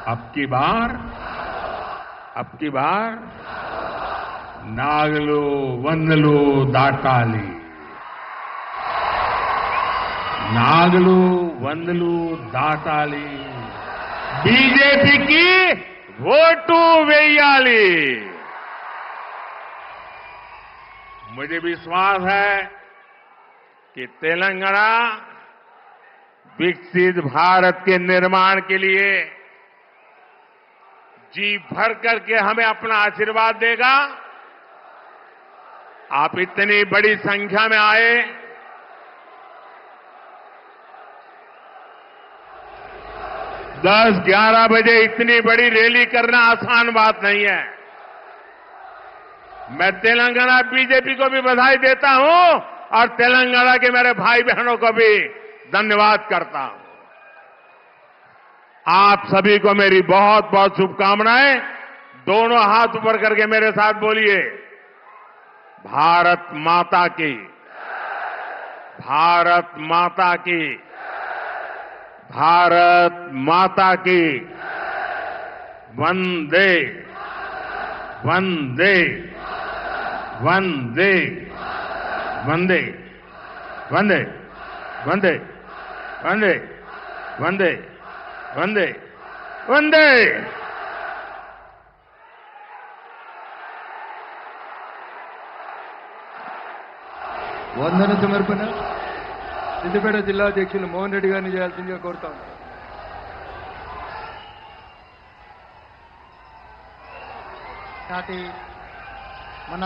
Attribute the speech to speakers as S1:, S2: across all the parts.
S1: अब की बार नागलो वंदलो दाटाली, नागलो वंदलो दाटाली, बीजेपी की वोटू वेयाली। मुझे विश्वास है कि तेलंगाना विकसित भारत के निर्माण के लिए जी भर करके हमें अपना आशीर्वाद देगा। आप इतनी बड़ी संख्या में आए, 10-11 बजे इतनी बड़ी रैली करना आसान बात नहीं है। मैं तेलंगाना बीजेपी को भी बधाई देता हूं और तेलंगाना के मेरे भाई बहनों को भी धन्यवाद करता हूं। आप सभी को मेरी बहुत बहुत शुभकामनाएं। दोनों हाथ ऊपर करके मेरे साथ बोलिए, भारत माता की, भारत माता की, भारत माता की, वंदे वंदे वंदे वंदे वंदे वंदे वंदे वंदे वंदे वंदे।
S2: వందన సమర్పణ సిద్దిపేట జిల్లా అధ్యక్షులు మోహన్ రెడ్డి గారిని చేయాల్సిందిగా కోరుతా ఉన్నాను.
S3: నాటి మన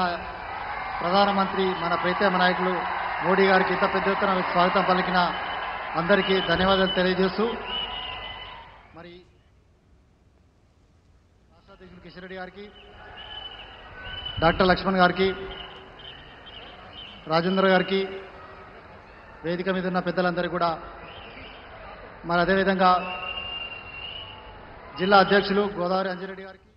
S3: ప్రధానమంత్రి మన ప్రీతమ నాయకులు మోడీ గారికి ఇంత పెద్ద ఎత్తున స్వాగతం పలికిన అందరికీ ధన్యవాదాలు తెలియజేస్తూ, మరి రాష్ట్ర అధ్యక్షులు కిషన్ రెడ్డి గారికి, డాక్టర్ లక్ష్మణ్ గారికి, రాజేంద్ర గారికి, వేదిక మీద ఉన్న పెద్దలందరికీ కూడా, మరి అదేవిధంగా జిల్లా అధ్యక్షులు గోదావరి అంజిరెడ్డి గారికి